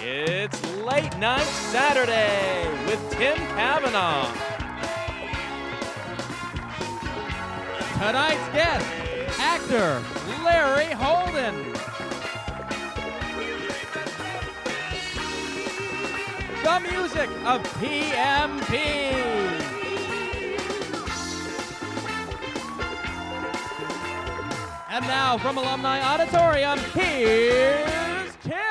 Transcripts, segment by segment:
It's Late Night Saturday with Tim Kavanagh. Tonight's guest, actor Larry Holden. The music of PMP. And now from Alumni Auditorium, here's Tim.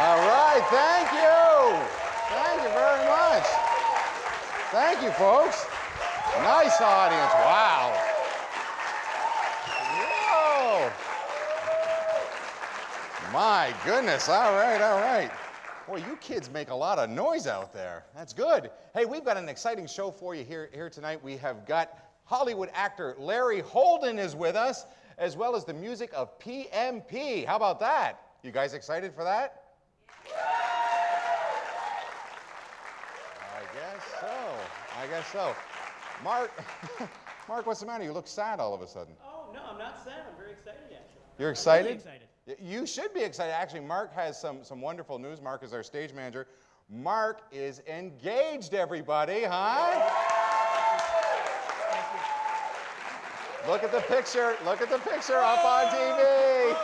All right, thank you. Thank you very much. Thank you, folks. Nice audience, wow. Whoa. My goodness, all right, all right. Boy, you kids make a lot of noise out there. That's good. Hey, we've got an exciting show for you here tonight. We have got Hollywood actor Larry Holden is with us, as well as the music of PMP. How about that? You guys excited for that? I guess so. Mark, what's the matter? You look sad all of a sudden. Oh, no, I'm not sad. I'm very excited, actually. You're excited? Really excited. You should be excited. Actually, Mark has some wonderful news. Mark is our stage manager. Mark is engaged, everybody. Hi. Look at the picture. Look at the picture up on TV.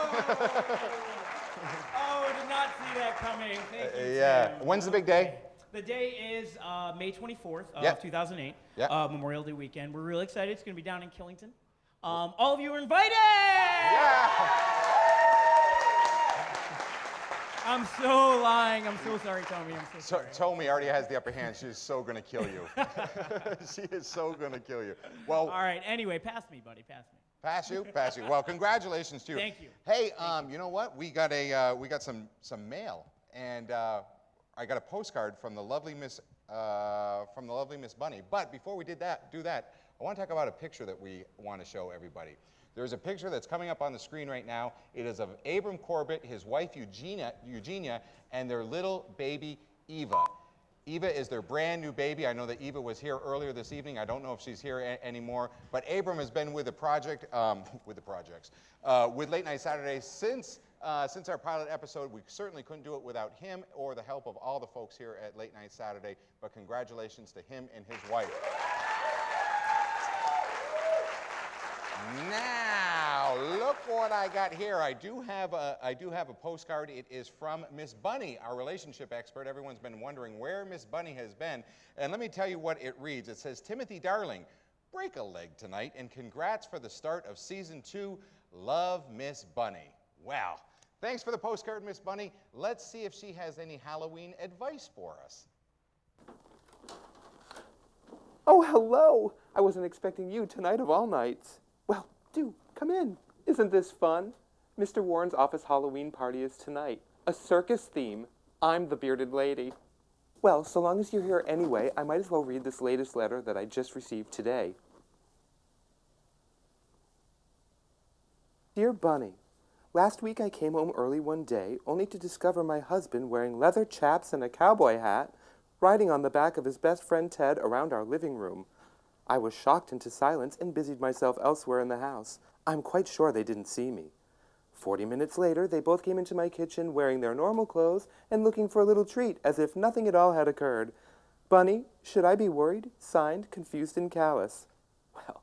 Oh, did not see that coming. Thank you, Yeah. Tim. When's the big day? The day is May 24th of Yep. 2008, Yep. Memorial Day weekend. We're really excited. It's going to be down in Killington. All of you are invited! Yeah. I'm so lying. I'm so sorry, Tommy. I'm so sorry. Tommy already has the upper hand. She's so going to kill you. She is so going to kill you. Well, All right. Anyway, pass me, buddy. Pass me. pass you, pass you. Well, congratulations to you. Thank you. Hey, you know what? We got some mail, and I got a postcard from the lovely Miss Bunny. But before we do that, I want to talk about a picture that we want to show everybody. There's a picture that's coming up on the screen right now. It is of Abram Corbett, his wife Eugenia, and their little baby Eva. Eva is their brand new baby. I know that Eva was here earlier this evening. I don't know if she's here anymore. But Abram has been with the project, with Late Night Saturday since our pilot episode. We certainly couldn't do it without him or the help of all the folks here at Late Night Saturday. But congratulations to him and his wife. Now, look what I got here. I do have a postcard. It is from Miss Bunny, our relationship expert. Everyone's been wondering where Miss Bunny has been. And let me tell you what it reads. It says, Timothy, darling, break a leg tonight, and congrats for the start of season 2. Love, Miss Bunny. Wow. Thanks for the postcard, Miss Bunny. Let's see if she has any Halloween advice for us. Oh, hello. I wasn't expecting you tonight of all nights. Well, do come in. Isn't this fun? Mr. Warren's office Halloween party is tonight. A circus theme. I'm the bearded lady. Well, so long as you're here anyway, I might as well read this latest letter that I just received today. Dear Bunny, last week I came home early one day, only to discover my husband wearing leather chaps and a cowboy hat, riding on the back of his best friend Ted around our living room. I was shocked into silence and busied myself elsewhere in the house. I'm quite sure they didn't see me. 40 minutes later, they both came into my kitchen wearing their normal clothes and looking for a little treat, as if nothing at all had occurred. Bunny, should I be worried? Signed, Confused and Callous. Well,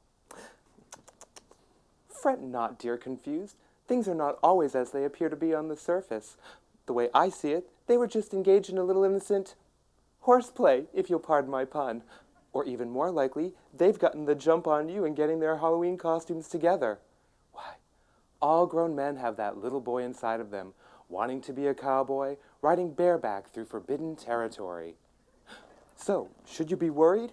fret not, dear Confused. Things are not always as they appear to be on the surface. The way I see it, they were just engaged in a little innocent horseplay, if you'll pardon my pun. Or even more likely, they've gotten the jump on you in getting their Halloween costumes together. Why, all grown men have that little boy inside of them, wanting to be a cowboy, riding bareback through forbidden territory. So, should you be worried?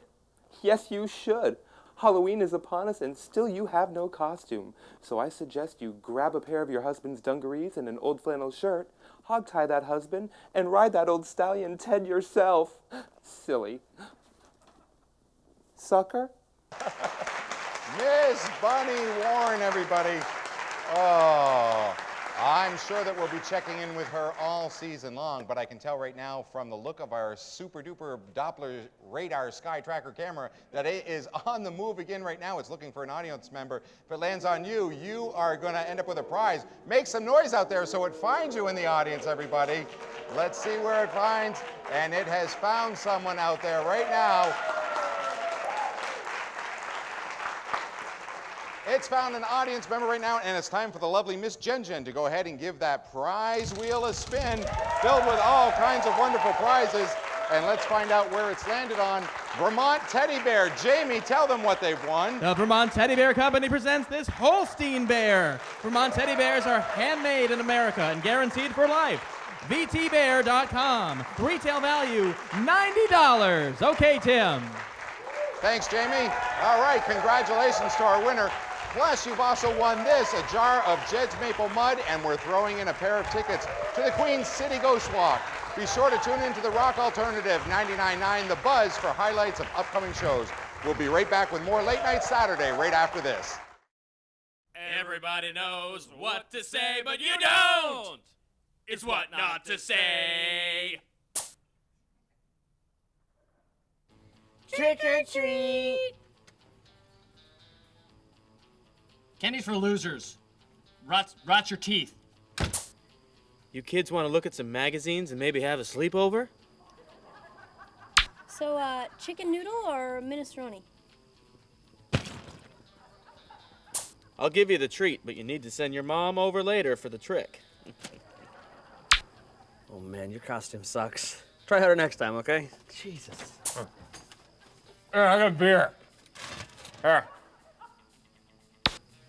Yes, you should. Halloween is upon us and still you have no costume. So I suggest you grab a pair of your husband's dungarees and an old flannel shirt, hog-tie that husband, and ride that old stallion Ted yourself. Silly. Sucker? Miss Bunny Warren, everybody. Oh, I'm sure that we'll be checking in with her all season long, but I can tell right now from the look of our super-duper Doppler radar sky tracker camera that it is on the move again right now. It's looking for an audience member. If it lands on you, you are going to end up with a prize. Make some noise out there so it finds you in the audience, everybody. Let's see where it finds, and it has found someone out there right now. It's found an audience member right now, and it's time for the lovely Miss Jen Jen to go ahead and give that prize wheel a spin, filled with all kinds of wonderful prizes. And let's find out where it's landed on. Vermont Teddy Bear. Jamie, tell them what they've won. The Vermont Teddy Bear Company presents this Holstein bear. Vermont Teddy Bears are handmade in America and guaranteed for life. VTBear.com. Retail value, $90. Okay, Tim. Thanks, Jamie. All right, congratulations to our winner. Plus, you've also won this, a jar of Jed's Maple Mud, and we're throwing in a pair of tickets to the Queen's City Ghost Walk. Be sure to tune in to the Rock Alternative 99.9 The Buzz for highlights of upcoming shows. We'll be right back with more Late Night Saturday right after this. Everybody knows what to say, but you don't. It's what not to say. Trick or treat! Candy's for losers. Rots your teeth. You kids want to look at some magazines and maybe have a sleepover? So, chicken noodle or minestrone? I'll give you the treat, but you need to send your mom over later for the trick. Oh man, your costume sucks. Try harder next time, okay? Jesus. Here, I got a beer. Here.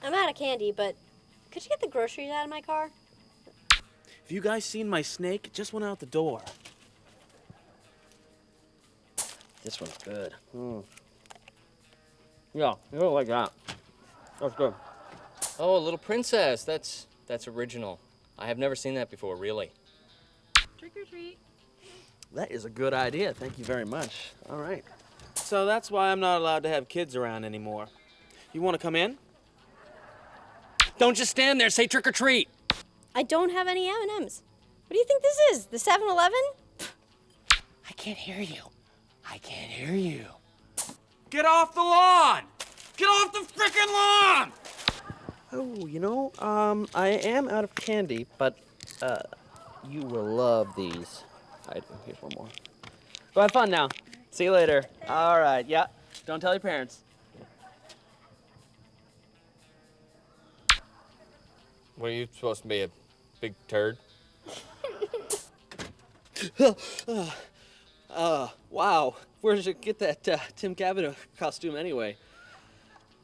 I'm out of candy, but could you get the groceries out of my car? Have you guys seen my snake? It just went out the door. This one's good. Yeah, you don't like that. That's good. Oh, Little Princess. That's original. I have never seen that before, really. Trick or treat. That is a good idea. Thank you very much. All right. So that's why I'm not allowed to have kids around anymore. You want to come in? Don't just stand there. Say trick or treat. I don't have any M&Ms. What do you think this is? The 7-Eleven? I can't hear you. I can't hear you. Get off the lawn! Get off the frickin' lawn! Oh, you know, I am out of candy, but you will love these. Here's one more. Go have fun now. See you later. All right, yeah. Don't tell your parents. What are you supposed to be, a big turd? Wow. Where did you get that Tim Kavanagh costume anyway?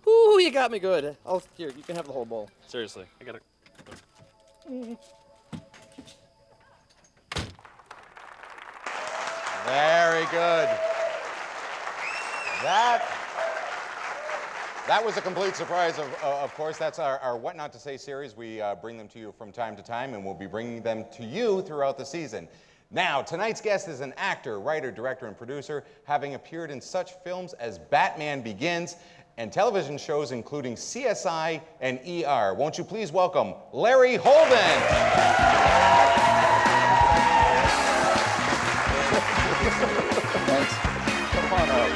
Ooh, you got me good. Here, you can have the whole bowl. Seriously, I gotta. Very good. That was a complete surprise. Of course, that's our What Not to Say series. We bring them to you from time to time, and we'll be bringing them to you throughout the season. Now, tonight's guest is an actor, writer, director, and producer, having appeared in such films as Batman Begins and television shows including CSI and ER. Won't you please welcome Larry Holden. Thanks. Come on up.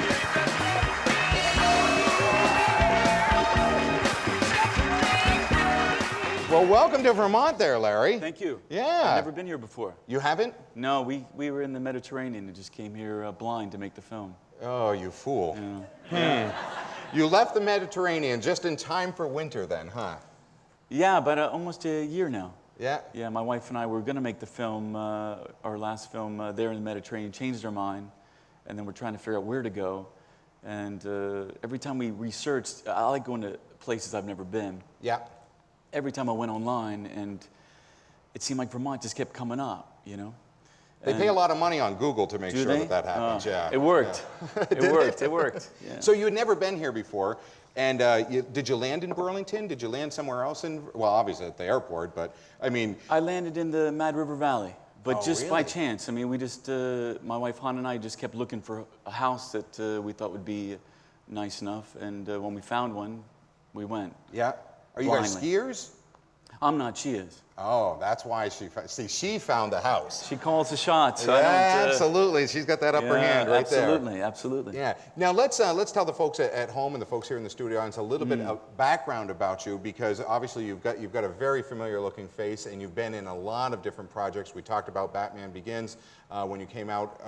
Well, welcome to Vermont there, Larry. Thank you. Yeah. I've never been here before. You haven't? No, we were in the Mediterranean and just came here blind to make the film. Oh, you fool. Yeah. You left the Mediterranean just in time for winter then, huh? Yeah, but almost a year now. Yeah? Yeah, my wife and I were going to make the film, our last film there in the Mediterranean, changed our mind, and then we're trying to figure out where to go. And every time we researched, I like going to places I've never been. Yeah. Every time I went online, and it seemed like Vermont just kept coming up, you know? They pay a lot of money on Google to make Do sure they? that happens, yeah. It worked. Yeah. It worked. Yeah. So you had never been here before, and did you land in Burlington? Did you land somewhere else well, obviously at the airport, but I mean... I landed in the Mad River Valley, but Oh, just by really? chance. I mean, we just, my wife Han and I just kept looking for a house that we thought would be nice enough, and when we found one, we went. Yeah? Are you guys Blindly. skiers? I'm not, she is. Oh, that's why she found the house. She calls the shots. Yeah, I don't, absolutely. She's got that upper hand right absolutely, there. Absolutely. Yeah. Now let's tell the folks at home and the folks here in the studio audience a little bit of background about you, because obviously you've got a very familiar looking face, and you've been in a lot of different projects. We talked about Batman Begins when you came out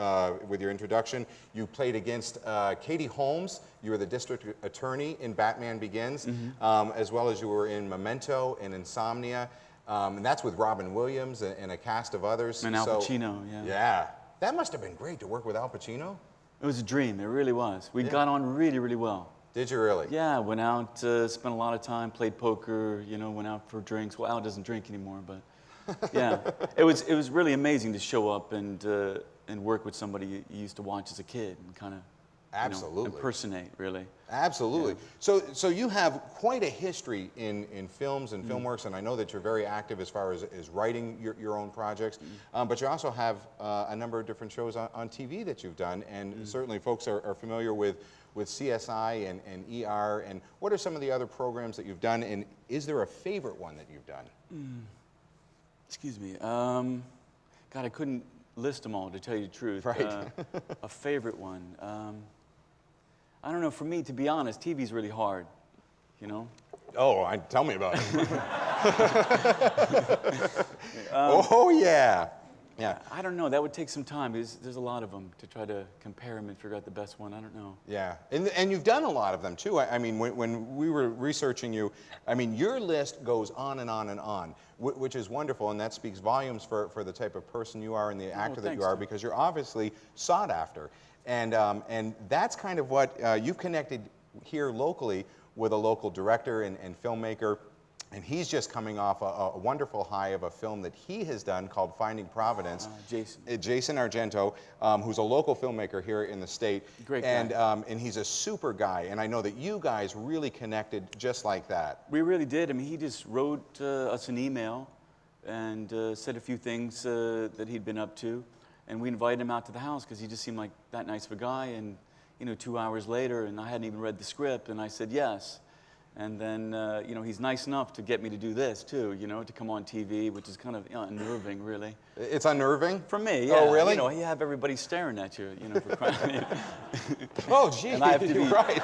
with your introduction. You played against Katie Holmes. You were the district attorney in Batman Begins, as well as you were in Memento and Insomnia. And that's with Robin Williams and a cast of others. And Al Pacino, yeah. Yeah. That must have been great to work with Al Pacino. It was a dream, it really was. We got on really, really well. Did you really? Yeah, went out, spent a lot of time, played poker, you know, went out for drinks. Well, Al doesn't drink anymore, but yeah. It was really amazing to show up and work with somebody you used to watch as a kid and kind of impersonate, really. Absolutely. Yeah. So you have quite a history in films and film works, and I know that you're very active as far as writing your own projects, but you also have a number of different shows on TV that you've done, and certainly folks are familiar with CSI and ER, and what are some of the other programs that you've done, and is there a favorite one that you've done? Excuse me. God, I couldn't list them all, to tell you the truth. Right. A favorite one. I don't know, for me, to be honest, TV's really hard, you know? Oh, tell me about it. Oh, yeah. Yeah. I don't know, that would take some time. There's a lot of them to try to compare them and figure out the best one. I don't know. Yeah, and you've done a lot of them too. I mean, when we were researching you, I mean, your list goes on and on and on, which is wonderful, and that speaks volumes for the type of person you are and the actor that you are, because you're obviously sought after. And that's kind of what you've connected here locally with a local director and filmmaker. And he's just coming off a wonderful high of a film that he has done called Finding Providence. Jason. Jason Argento, who's a local filmmaker here in the state. Great guy. And he's a super guy. And I know that you guys really connected just like that. We really did. I mean, he just wrote us an email and said a few things that he'd been up to. And we invited him out to the house because he just seemed like that nice of a guy. And, you know, 2 hours later, and I hadn't even read the script, and I said yes. And then, you know, he's nice enough to get me to do this, too, you know, to come on TV, which is kind of unnerving, really. It's unnerving? For me, yeah. Oh, really? You know, you have everybody staring at you, you know, for crying. Oh, gee, and I have to be, right.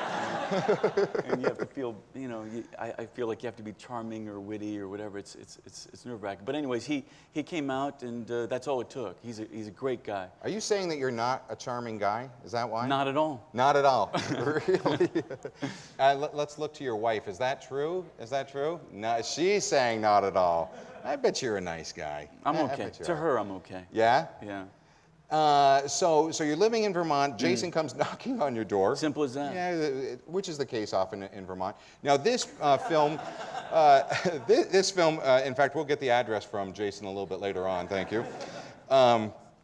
And you have to feel, you know, I feel like you have to be charming or witty or whatever. It's nerve-wracking. But anyways, he came out, and that's all it took. He's a great guy. Are you saying that you're not a charming guy? Is that why? Not at all. Not at all. Really? Let's look to your wife. Is that true? Is that true? No, she's saying not at all. I bet you're a nice guy. I'm okay. To her, I'm okay. Yeah? Yeah. So you're living in Vermont. Jason comes knocking on your door. Simple as that. Yeah, which is the case often in Vermont. Now this film, this film. In fact, we'll get the address from Jason a little bit later on. Thank you.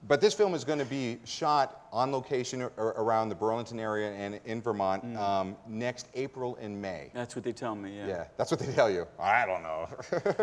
But this film is going to be shot on location around the Burlington area and in Vermont next April and May. That's what they tell me, yeah. Yeah, that's what they tell you. I don't know.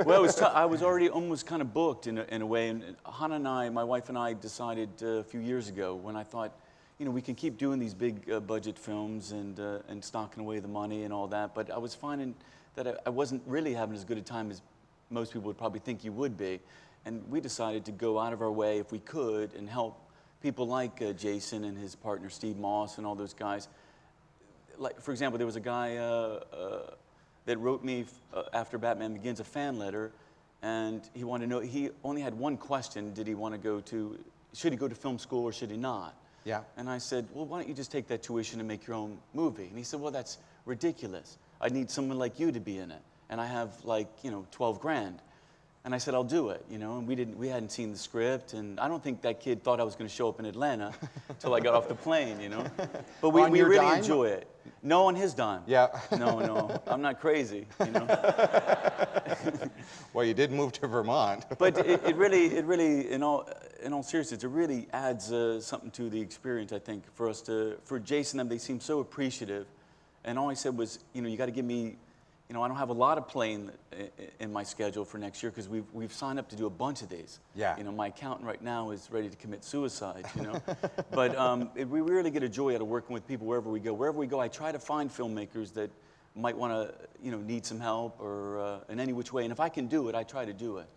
Well, I was already almost kind of booked in a way, and Hannah and I, my wife and I, decided a few years ago when I thought, you know, we can keep doing these big budget films and stocking away the money and all that, but I was finding that I wasn't really having as good a time as most people would probably think you would be. And we decided to go out of our way, if we could, and help people like Jason and his partner Steve Moss and all those guys. Like, for example, there was a guy that wrote me after Batman Begins a fan letter, and he wanted to know, he only had one question: did he want to go to, should he go to film school or should he not? Yeah. And I said, well, why don't you just take that tuition and make your own movie? And he said, well, that's ridiculous. I need someone like you to be in it, and I have, like, you know, 12 grand. And I said, I'll do it, you know, and we hadn't seen the script, and I don't think that kid thought I was going to show up in Atlanta until I got off the plane, you know. But we really dime? Enjoy it. No, on his dime. Yeah. No, I'm not crazy, you know. Well, you did move to Vermont. But it really, in all seriousness, it really adds something to the experience, I think, for Jason and them. They seem so appreciative, and all I said was, you know, you got to give me. You know, I don't have a lot of playing in my schedule for next year because we've signed up to do a bunch of these. Yeah. You know, my accountant right now is ready to commit suicide, you know. But we really get a joy out of working with people wherever we go. Wherever we go, I try to find filmmakers that might want to, need some help or in any which way. And if I can do it, I try to do it.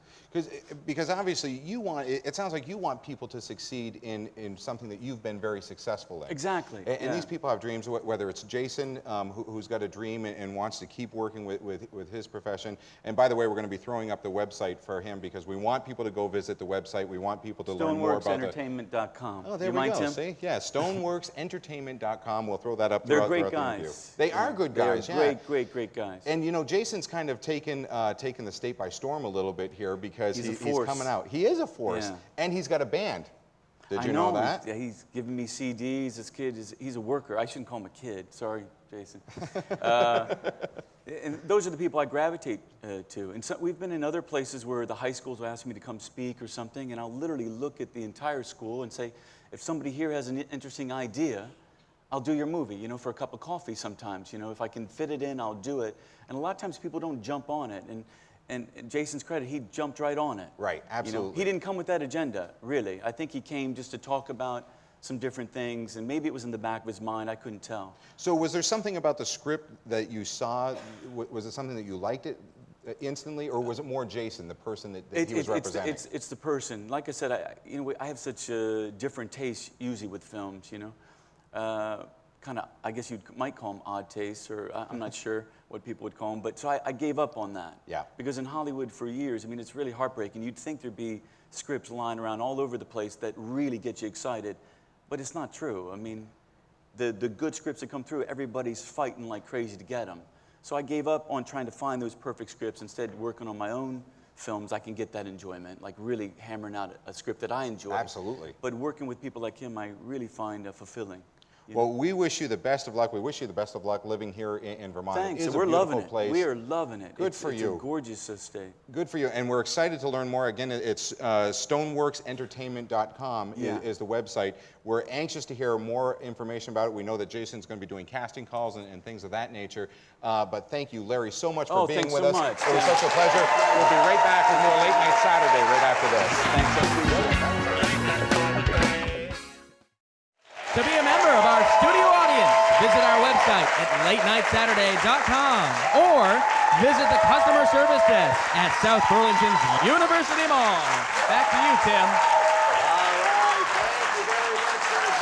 Because obviously it sounds like you want people to succeed in something that you've been very successful in. Exactly. And these people have dreams, whether it's Jason, who's got a dream and wants to keep working with his profession. And by the way, we're going to be throwing up the website for him because we want people to go visit the website. We want people to learn more about StoneworksEntertainment.com. Oh, there we go. Tim? See? Yeah, StoneworksEntertainment.com. We'll throw that up They're throughout great the guys. interview. They are good guys, They're yeah. great guys. And Jason's kind of taken the state by storm a little bit here because he's coming out. He is a force, and he's got a band. Did you know that? Yeah, he's giving me CDs. This kid he's a worker. I shouldn't call him a kid. Sorry, Jason. And those are the people I gravitate to. And so we've been in other places where the high schools will ask me to come speak or something, and I'll literally look at the entire school and say, if somebody here has an interesting idea, I'll do your movie, for a cup of coffee sometimes. If I can fit it in, I'll do it. And a lot of times people don't jump on it. And Jason's credit, he jumped right on it. Right, absolutely. He didn't come with that agenda, really. I think he came just to talk about some different things, and maybe it was in the back of his mind. I couldn't tell. So was there something about the script that you saw? Was it something that you liked it instantly, or was it more Jason, the person that he was representing? It's the person. Like I said, I have such different tastes usually with films, kind of, I guess you might call them odd tastes, or I'm not sure what people would call them, but so I gave up on that. Yeah. Because in Hollywood for years, it's really heartbreaking. You'd think there'd be scripts lying around all over the place that really get you excited, but it's not true. The good scripts that come through, everybody's fighting like crazy to get them. So I gave up on trying to find those perfect scripts. Instead, working on my own films, I can get that enjoyment, like really hammering out a script that I enjoy. Absolutely. But working with people like him, I really find fulfilling. Well, we wish you the best of luck. We wish you the best of luck living here in Vermont. Thanks. It is We're a beautiful loving it. place. We are loving it. Good for you. It's a gorgeous state. Good for you. And we're excited to learn more. Again, it's stoneworksentertainment.com is the website. We're anxious to hear more information about it. We know that Jason's going to be doing casting calls and things of that nature. But thank you, Larry, so much for being with us. Much. It was such a pleasure. We'll be right back with more Late Night Saturday right after this. Thanks. To be a member of our studio audience, visit our website at latenightsaturday.com or visit the customer service desk at South Burlington's University Mall. Back to you, Tim. All right, thank you very much, Jimmy.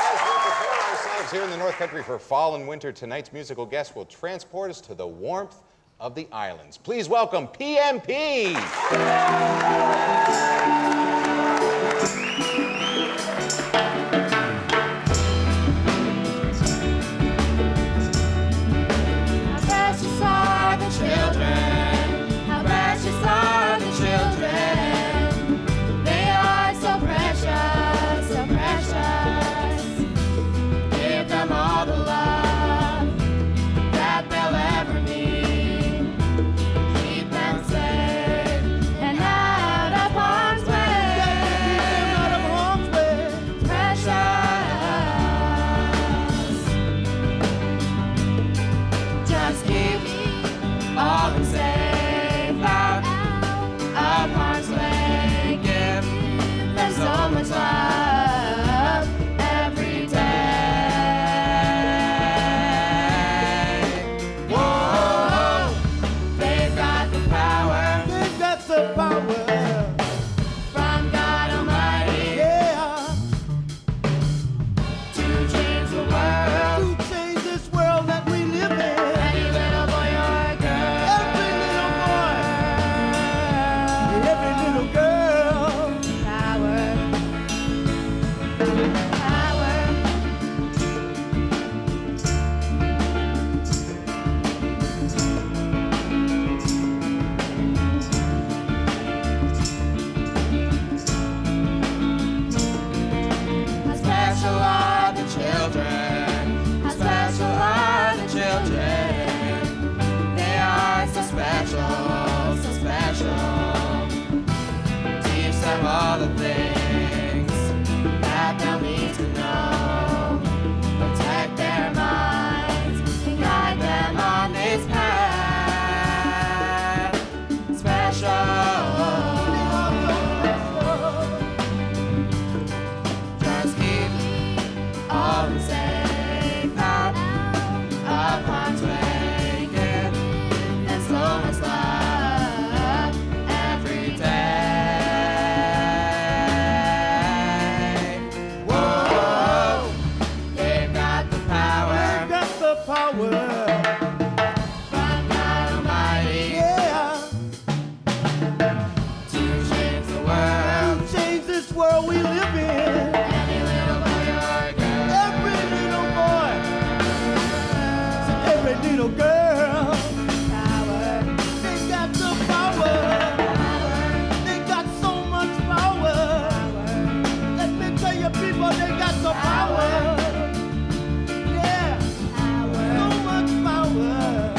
As we prepare ourselves here in the North Country for fall and winter, tonight's musical guest will transport us to the warmth of the islands. Please welcome PMP. world. Yeah. To change the world. To change this world we live in. Every little boy or girl. Every little boy. To every little girl. Power. They got the power. They got so much power. Let me tell you people, they got the power. Yeah. So much power.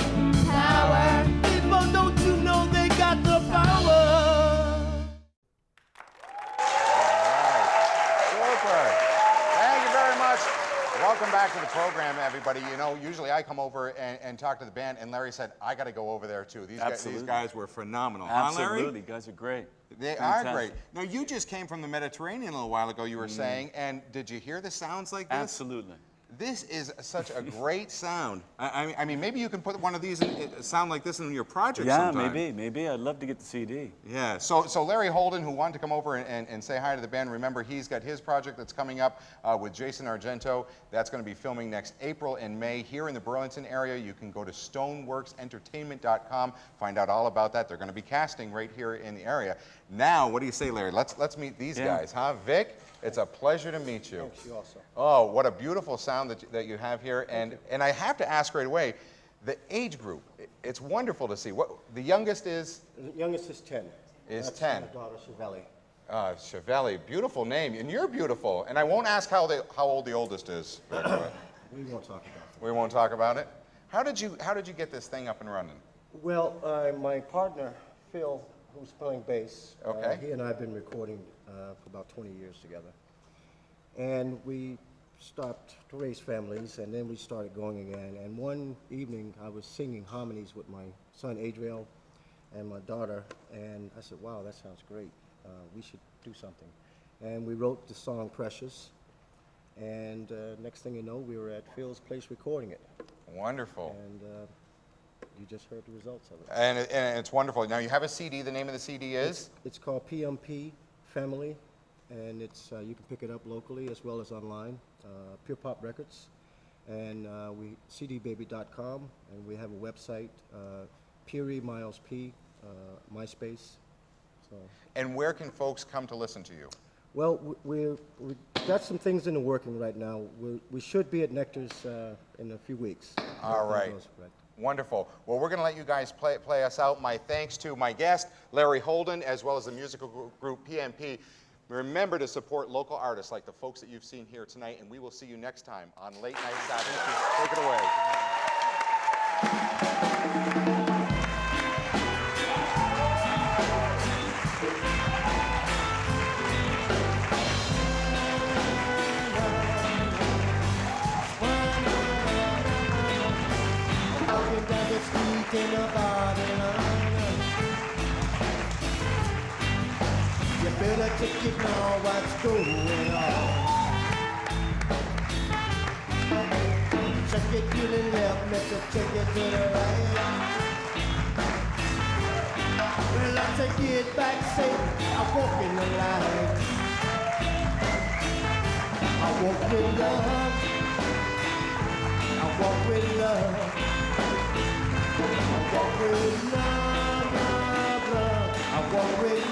People, don't you know they got the power? Super. Thank you very much. Welcome back to the program, everybody. You know, usually I come over and talk to the band, and Larry said, I got to go over there, too. These guys were phenomenal. Huh, Larry? Absolutely, guys are great. They are great. Now, you just came from the Mediterranean a little while ago, you were saying, and did you hear the sounds like this? Absolutely. This is such a great sound. I mean, maybe you can put one of these sound like this in your project sometime. Yeah, maybe. I'd love to get the CD. Yeah, so Larry Holden, who wanted to come over and say hi to the band, remember he's got his project that's coming up with Jason Argento. That's going to be filming next April and May here in the Burlington area. You can go to stoneworksentertainment.com, find out all about that. They're going to be casting right here in the area. Now, what do you say, Larry? Let's meet these guys, huh? Vic, it's a pleasure to meet you. Thanks, you also. Oh, what a beautiful sound that you have here. And I have to ask right away, the age group, it's wonderful to see. What the youngest is? The youngest is 10. Is That's 10. my daughter, Chevelle. Chevelle, beautiful name, and you're beautiful. And I won't ask how old the oldest is. We won't talk about it. We won't talk about it. How did you get this thing up and running? Well, my partner, Phil, who's playing bass, Okay. he and I have been recording for about 20 years together. And we stopped to raise families, and then we started going again. And one evening, I was singing harmonies with my son, Adriel, and my daughter, and I said, wow, that sounds great. We should do something. And we wrote the song Precious, and next thing you know, we were at Phil's place recording it. Wonderful. And you just heard the results of it. And it's wonderful. Now, you have a CD. The name of the CD is? It's called PMP Family, and it's you can pick it up locally as well as online, Pure Pop Records, and cdbaby.com, and we have a website, Puri Miles P, MySpace. So. And where can folks come to listen to you? Well, we got some things in the working right now. We should be at Nectar's in a few weeks. All right. Wonderful. Well, we're going to let you guys play us out. My thanks to my guest, Larry Holden, as well as the musical group PMP. Remember to support local artists like the folks that you've seen here tonight, and we will see you next time on Late Night Saturday. Take it away. You better check it now, what's going on. Check it to the left, Mr. Check it to the right. Well, I take it back, say, I walk in the light. I walk with love. I walk with love. I walk with love, love, love. I walk with love.